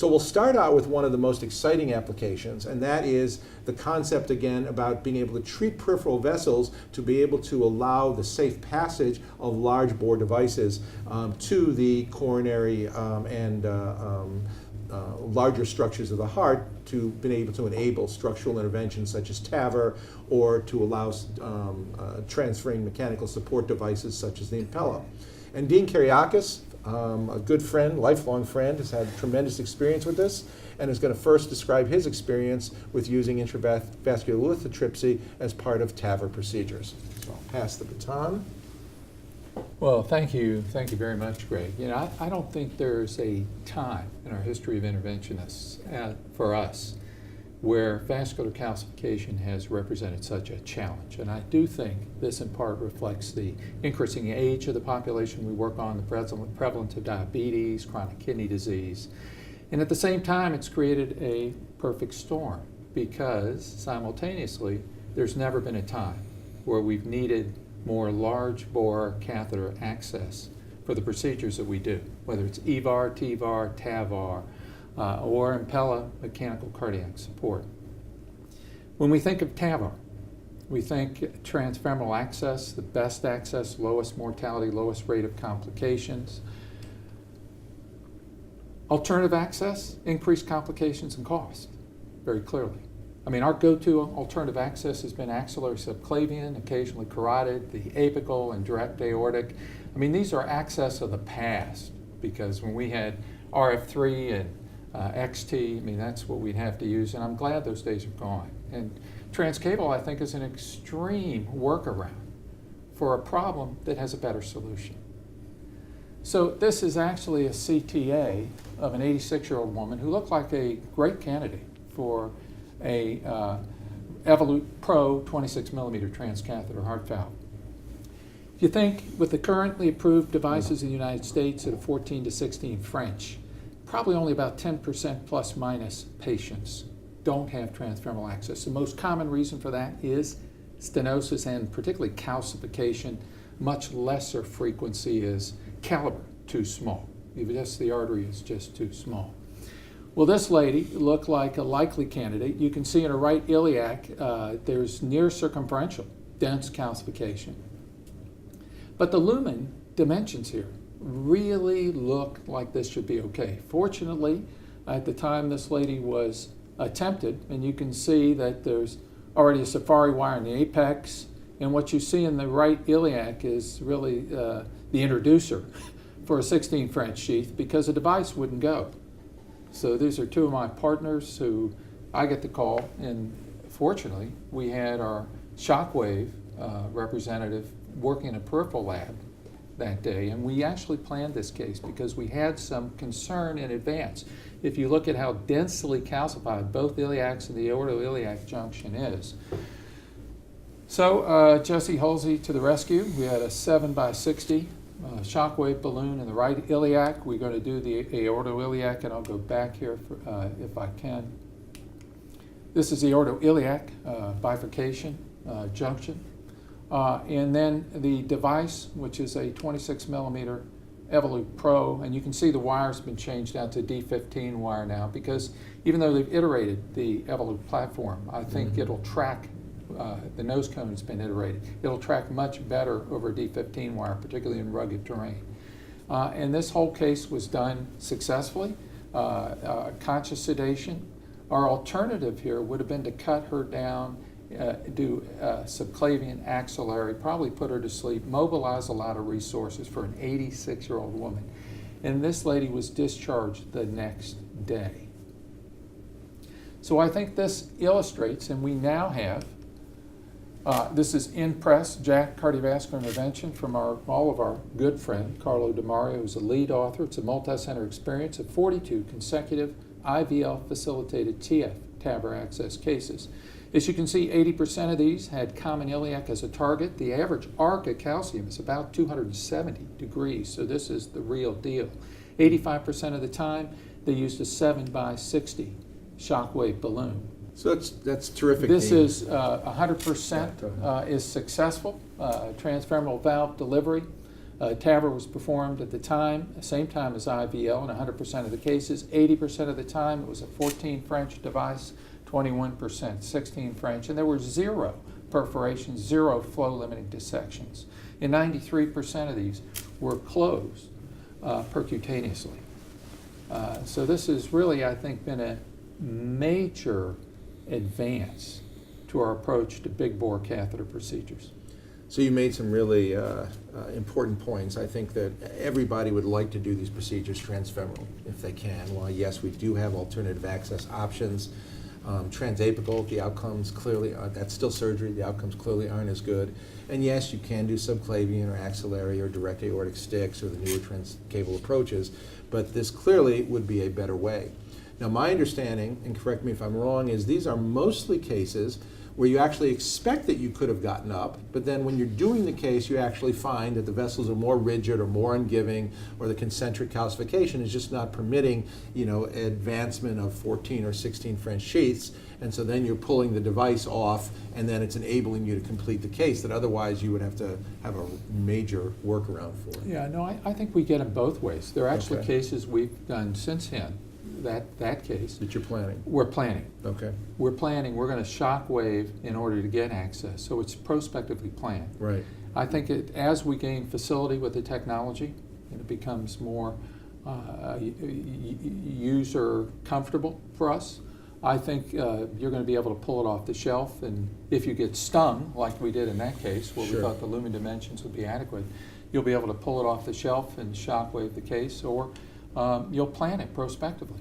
So we'll start out with one of the most exciting applications, and that is the concept again about being able to treat peripheral vessels to be able to allow the safe passage of large bore devices to the coronary and larger structures of the heart to be able to enable structural interventions such as TAVR or to allow transferring mechanical support devices such as the Impella. And Dean Kiriakis, a good friend, lifelong friend, has had tremendous experience with this and is going to first describe his experience with using intravascular lithotripsy as part of TAVR procedures. So I'll pass the baton. Well, thank you very much, Greg. You know, I don't think there's a time in our history of interventionists for us where vascular calcification has represented such a challenge. And I do think this in part reflects the increasing age of the population we work on, the prevalence of diabetes, chronic kidney disease. And at the same time, it's created a perfect storm because simultaneously, there's never been a time where we've needed more large bore catheter access for the procedures that we do, whether it's EVAR, TVAR, TAVR, or Impella mechanical cardiac support. When we think of TAVR, we think transfemoral access, the best access, lowest mortality, lowest rate of complications. Alternative access, increased complications and cost, very clearly. I mean, our go-to alternative access has been axillary subclavian, occasionally carotid, the apical and direct aortic. I mean, these are access of the past because when we had RF3 and XT, I mean, that's what we'd have to use, and I'm glad those days are gone. And transcable, I think, is an extreme workaround for a problem that has a better solution. So this is actually a CTA of an 86-year-old woman who looked like a great candidate for a Evolut Pro 26 millimeter transcatheter heart valve. If you think with the currently approved devices in the United States that are 14 to 16 French, probably only about 10% plus minus patients don't have transfemoral access. The most common reason for that is stenosis and particularly calcification. Much lesser frequency is caliber too small. The artery is just too small. Well, this lady looked like a likely candidate. You can see in her right iliac, there's near circumferential dense calcification. But the lumen dimensions here really look like this should be okay. Fortunately, at the time this lady was attempted, and you can see that there's already a safari wire in the apex, and what you see in the right iliac is really the introducer for a 16 French sheath because the device wouldn't go. So these are two of my partners who I get the call, and fortunately, we had our Shockwave representative working in a peripheral lab that day, and we actually planned this case because we had some concern in advance. If you look at how densely calcified both iliacs and the aortoiliac junction is. So Jesse Halsey to the rescue. We had a 7x60 shockwave balloon in the right iliac. We're going to do the aortoiliac, and I'll go back here for, if I can. This is the aortoiliac bifurcation junction. And then the device, which is a 26 millimeter Evolut Pro, and you can see the wire's been changed out to D15 wire now because even though they've iterated the Evolut platform, I think it'll track, the nose cone's been iterated, it'll track much better over D15 wire, particularly in rugged terrain. And this whole case was done successfully, conscious sedation. Our alternative here would have been to cut her down, do subclavian axillary, probably put her to sleep, mobilize a lot of resources for an 86-year-old woman. And this lady was discharged the next day. So I think this illustrates, and we now have, this is InPress, JACC Cardiovascular Intervention from all of our good friend, Carlo DiMario, who's the lead author. It's a multi-center experience of 42 consecutive IVL facilitated TAVR access cases. As you can see, 80% of these had common iliac as a target. The average arc of calcium is about 270 degrees, so this is the real deal. 85% of the time, they used a 7x60 shockwave balloon. So that's terrific. This is 100% is successful transfemoral valve delivery. TAVI was performed at the same time as IVL in 100% of the cases. 80% of the time it was a 14 French device, 21% 16 French, and there were 0 perforations, 0 flow-limiting dissections. And 93% of these were closed percutaneously. So this has really, I think, been a major advance to our approach to big bore catheter procedures. So you made some really important points. I think that everybody would like to do these procedures transfemoral if they can. While yes, we do have alternative access options, transapical, the outcomes clearly aren't, that's still surgery, the outcomes clearly aren't as good. And yes, you can do subclavian or axillary or direct aortic sticks or the newer transcaval approaches, but this clearly would be a better way. Now my understanding, and correct me if I'm wrong, is these are mostly cases where you actually expect that you could have gotten up, but then when you're doing the case, you actually find that the vessels are more rigid or more ungiving, or the concentric calcification is just not permitting, advancement of 14 or 16 French sheaths, and so then you're pulling the device off, and then it's enabling you to complete the case that otherwise you would have to have a major workaround for. Yeah, no, I think we get them both ways. There are actually Okay. cases we've done since then, that case. That you're planning? We're planning. Okay. We're going to shock wave in order to get access, so it's prospectively planned. Right. I think as we gain facility with the technology, and it becomes more user comfortable for us, I think you're going to be able to pull it off the shelf, and if you get stung, like we did in that case, where Sure. we thought the lumen dimensions would be adequate, you'll be able to pull it off the shelf and shock wave the case, or you'll plan it prospectively.